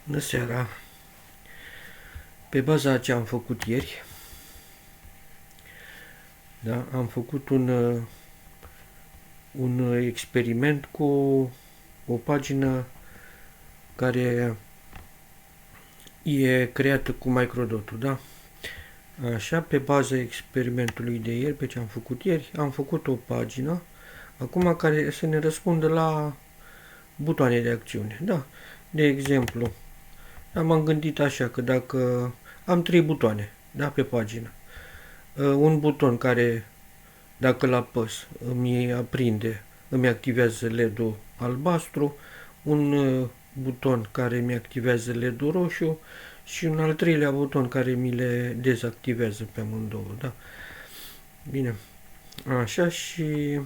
Bună seara! Pe baza a ce am făcut ieri, da, am făcut un experiment cu o pagină care e creată cu microdot-ul, da? Așa, pe baza experimentului de ieri, pe ce am făcut ieri, am făcut o pagină, acum care să ne răspundă la butoane de acțiune, da? De exemplu, m-am gândit așa că dacă am 3 butoane, da, pe pagină, un buton care, dacă îl apăs, îmi aprinde, îmi activează LED-ul albastru, un buton care mi activează LED-ul roșu și un al treilea buton care mi le dezactivează pe amândouă, da? Bine, așa, și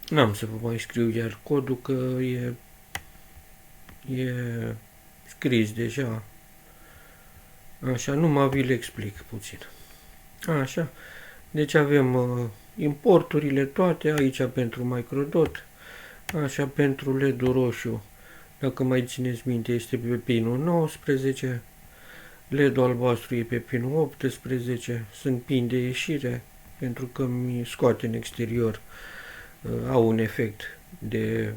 n-am să vă mai scriu iar codul, că e scris deja. Așa, numai vi le explic puțin. Așa, deci avem importurile toate aici pentru microdot. Așa, pentru LED-ul roșu, dacă mai țineți minte, este pe pinul 19, LED-ul albastru e pe pinul 18, sunt pin de ieșire, pentru că mi scoate în exterior, au un efect de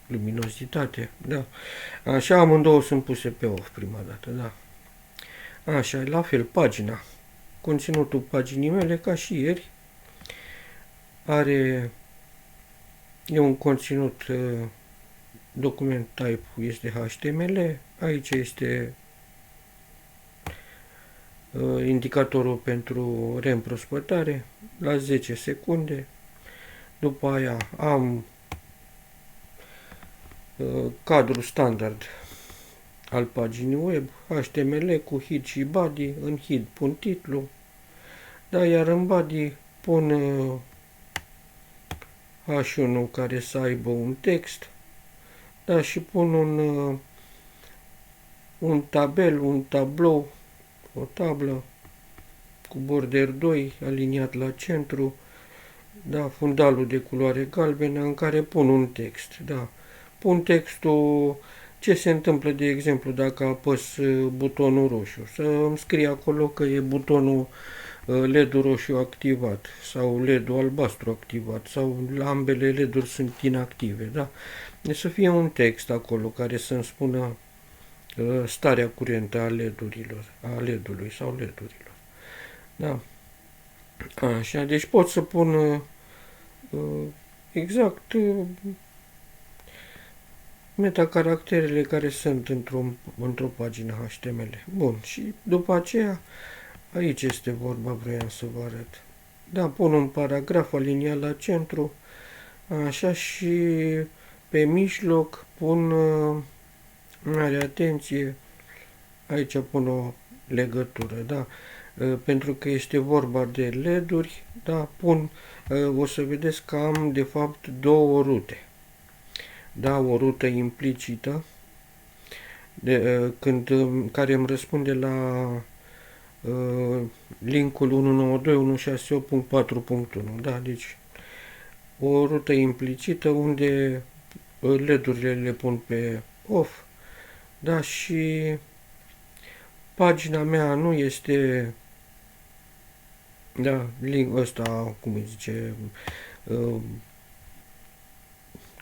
luminositate, da. Așa, amândouă sunt puse pe off prima dată, da. Așa, la fel, pagina. Conținutul paginii mele, ca și ieri, e un conținut, document type este HTML, aici este indicatorul pentru reîmprospătare la 10 secunde, după aia am cadrul standard al paginii web, HTML cu head și body, în head pun titlu, da, iar în body pun H1 care să aibă un text, da, și pun un tabel, un tablou, o tablă cu border 2 aliniat la centru, da, fundalul de culoare galbenă în care pun un text, da. Pun textul, ce se întâmplă, de exemplu, dacă apăs butonul roșu, să îmi scrie acolo că e butonul LED-ul roșu activat sau LED-ul albastru activat sau ambele LED-uri sunt inactive, da? Deci să fie un text acolo care să-mi spună starea curentă a LED-urilor, a LED-ului sau LED-urilor, da? Așa, deci pot să pun exact metacaracterele care sunt într-o pagină HTML. Bun, și după aceea, aici este vorba, vreau să vă arăt. Da, pun un paragraf aliniat la centru, așa, și pe mijloc pun, mare atenție, aici pun o legătură, da, pentru că este vorba de LED-uri, da, pun, o să vedeți că am, de fapt, două rute. Da, o rută implicită, care îmi răspunde la linkul 192.168.4.1, da, deci o rută implicită unde LED-urile le pun pe off, da, și pagina mea nu este, da, link ăsta, cum îi zice,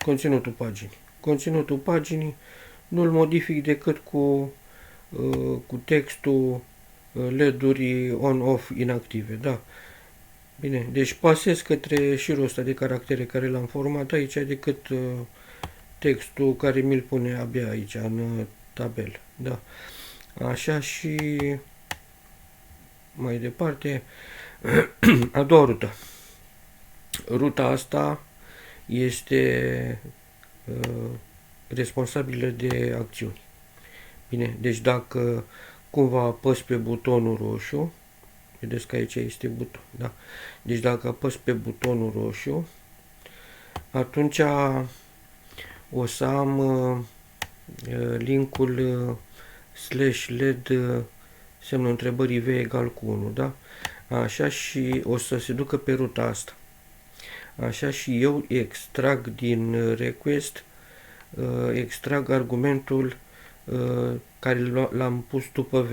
conținutul paginii. Conținutul paginii nu-l modific decât cu textul LED-uri on-off inactive, da. Bine, deci pasez către șirul ăsta de caractere care l-am format aici decât textul care mi-l pune abia aici, în tabel, da. Așa, și mai departe, a doua rută. Ruta asta este responsabilă de acțiuni. Bine, deci dacă cumva apăs pe butonul roșu, vedeți că aici este buton, da? Deci dacă apăs pe butonul roșu, atunci o să am linkul /LED semnul întrebării V egal cu 1, da? Așa, și o să se ducă pe ruta asta. Așa, și eu extrag din request, extrag argumentul care l-am pus după V.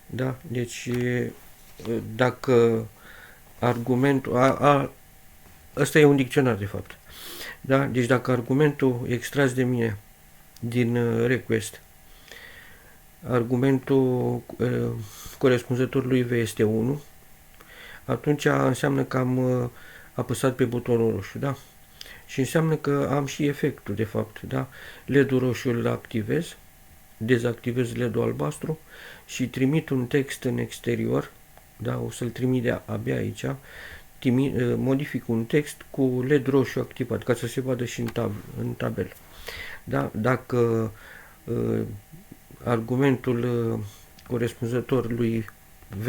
Da? Deci, dacă argumentul... ăsta e un dicționar, de fapt. Da? Deci dacă argumentul extras de mine din request, argumentul corespunzător lui V este 1, atunci înseamnă că am apăsat pe butonul roșu, da? Și înseamnă că am și efectul, de fapt, da? LED-ul roșu îl activez, dezactivez LED-ul albastru și trimit un text în exterior, da? O să-l trimit abia aici, modific un text cu LED roșu activat, ca să se vadă și în tabel. Da? Dacă argumentul corespunzător lui V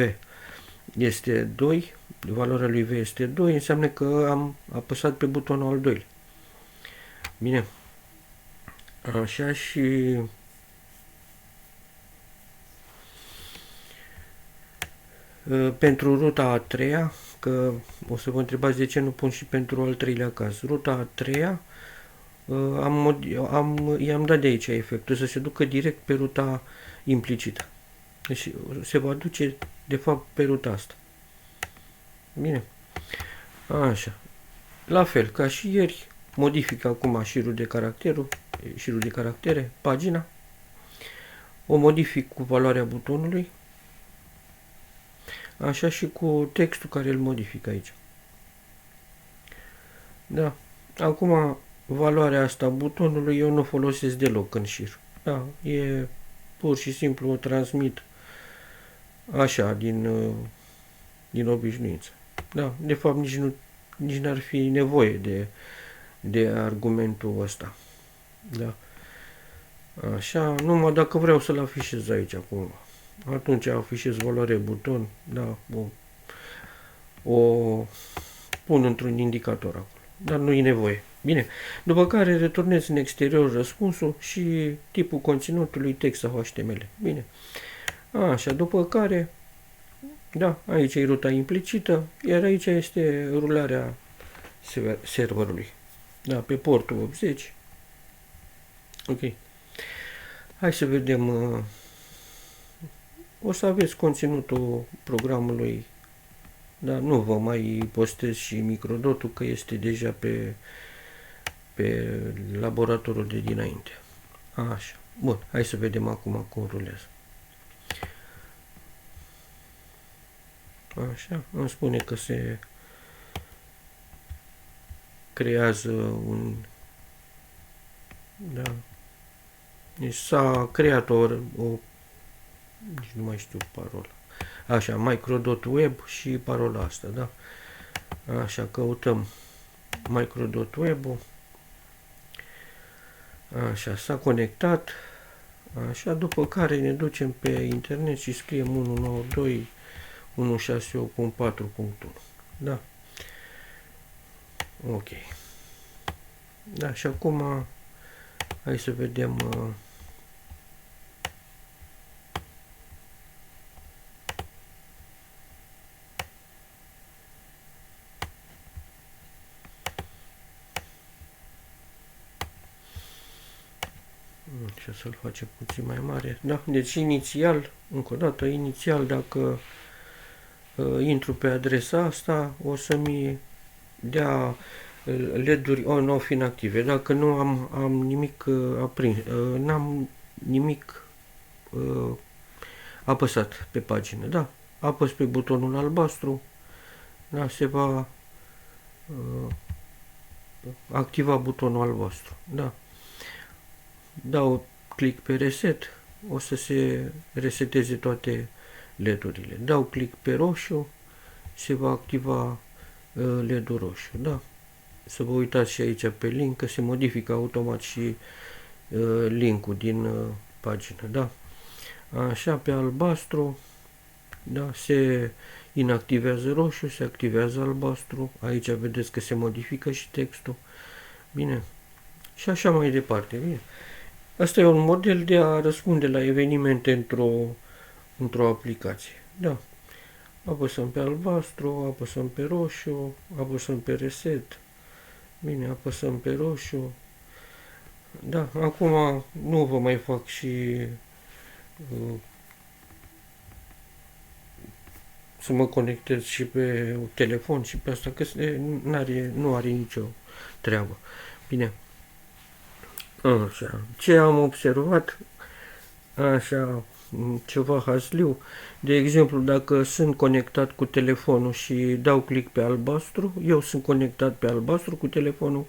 este 2, valoarea lui V este 2, înseamnă că am apăsat pe butonul al doilea. Bine. Așa, și pentru ruta a treia, că o să vă întrebați de ce nu pun și pentru al treilea caz. Ruta a treia, i-am dat de aici efectul, să se ducă direct pe ruta implicită. Deci se va duce, de fapt, pe ruta asta. Bine. Așa. La fel, ca și ieri, modific acum șirul de caractere, pagina. O modific cu valoarea butonului. Așa și cu textul care îl modific aici. Da. Acum, valoarea asta butonului eu nu o folosesc deloc în șir. Da. E pur și simplu o transmit așa, din obișnuință. Da. De fapt, nici n-ar fi nevoie de argumentul ăsta. Da. Așa, numai dacă vreau să-l afișez aici acum. Atunci afișez valoare buton, da, o pun într-un indicator acolo. Dar nu e nevoie. Bine. După care returnez în exterior răspunsul și tipul conținutului text sau HTML. Bine. Așa, după care, da, aici e ruta implicită, iar aici este rularea serverului. Da, pe portul 80. Ok. Hai să vedem. O să aveți conținutul programului, dar nu vă mai postez și microdotul, că este deja pe laboratorul de dinainte. Așa. Bun, hai să vedem acum cum rulează. Așa, îmi spune că se creează un... Da. Deci s-a creat nici nu mai știu parola. Așa, microdot.web și parola asta, da? Așa, căutăm microdot.web-ul. Așa, s-a conectat. Așa, după care ne ducem pe internet și scriem 192.168.4.1. Da? Ok. Da, și acum hai să vedem și să-l facem puțin mai mare. Da, deci inițial, încă o dată, inițial, dacă intru pe adresa asta, o să-mi dea LED-uri on-off inactive. Dacă nu am nimic aprins, n-am nimic apăsat pe pagină, da? Apăs pe butonul albastru, da, se va activa butonul albastru, da. Dau click pe reset, o să se reseteze toate LED-urile. Dau click pe roșu, se va activa LED-ul roșu, da? Să vă uitați și aici pe link, că se modifică automat și linkul din pagină, da? Așa, pe albastru, da, se inactivează roșu, se activează albastru, aici vedeți că se modifică și textul, bine? Și așa mai departe, bine? Asta e un model de a răspunde la evenimente într-o aplicație, da? Apăsăm pe albastru, apăsăm pe roșu, apăsăm pe reset, bine, apăsăm pe roșu, Da, acum nu vă mai fac și uh, să mă conectez și pe telefon și pe asta, că nu are nicio treabă. Bine, așa. Ce am observat, așa, ceva hazliu, de exemplu, dacă sunt conectat cu telefonul și dau click pe albastru, eu sunt conectat pe albastru cu telefonul,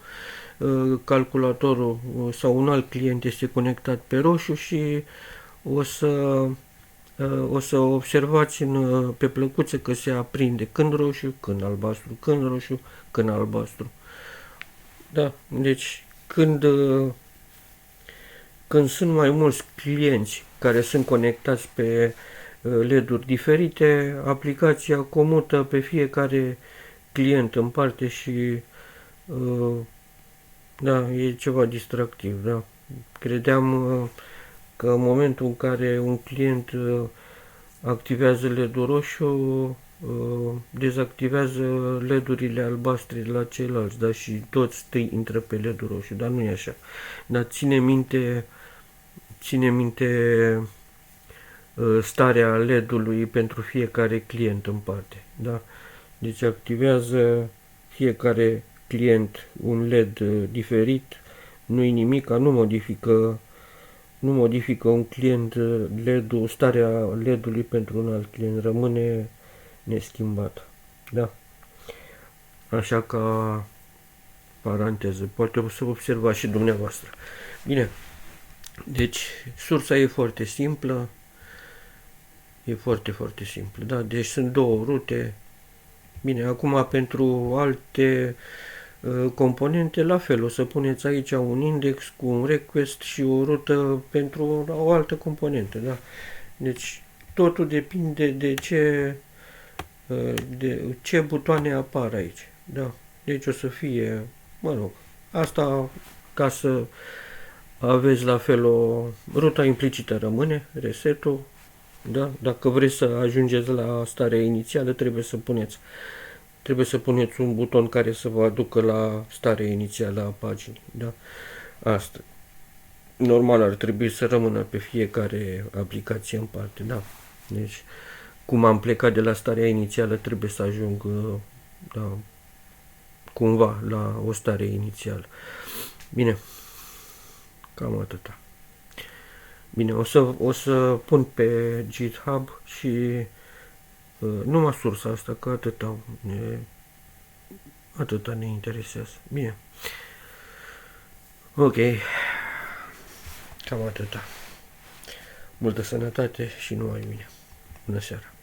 calculatorul sau un alt client este conectat pe roșu și o să o să observați pe plăcuță că se aprinde când roșu, când albastru, când roșu, când albastru. Da, deci când sunt mai mulți clienți care sunt conectați pe LED-uri diferite, aplicația comută pe fiecare client în parte și da, e ceva distractiv, da. Credeam că în momentul în care un client activează LED-ul roșu, dezactivează LED-urile albastre la ceilalți, da, și toți tăi intră pe LED-ul roșu, dar nu e așa. Dar ține minte starea LED-ului pentru fiecare client în parte, da. Deci activează fiecare client un LED diferit, nu-i nimic, nu modifică un client LED-ul, starea LED-ului pentru un alt client, rămâne neschimbat. Da? Așa ca paranteză, poate o să observați și dumneavoastră. Bine, deci sursa e foarte simplă, e foarte, foarte simplă, da? Deci sunt două rute. Bine, acum pentru alte componente, la fel, o să puneți aici un index cu un request și o rută pentru o altă componentă, da? Deci totul depinde de ce butoane apar aici, da? Deci o să fie, mă rog, asta ca să aveți la fel o ruta implicită rămâne, resetul, da? Dacă vreți să ajungeți la starea inițială, trebuie să puneți un buton care să vă aducă la starea inițială a paginii, da? Asta. Normal ar trebui să rămână pe fiecare aplicație în parte, da? Deci, cum am plecat de la starea inițială, trebuie să ajung, da, cumva la o stare inițială. Bine, cam atâta. Bine, o să pun pe GitHub și numai sursa asta, că atâta ne interesează. Bine. Ok, cam atâta. Multă sănătate și numai bine. Bună seara.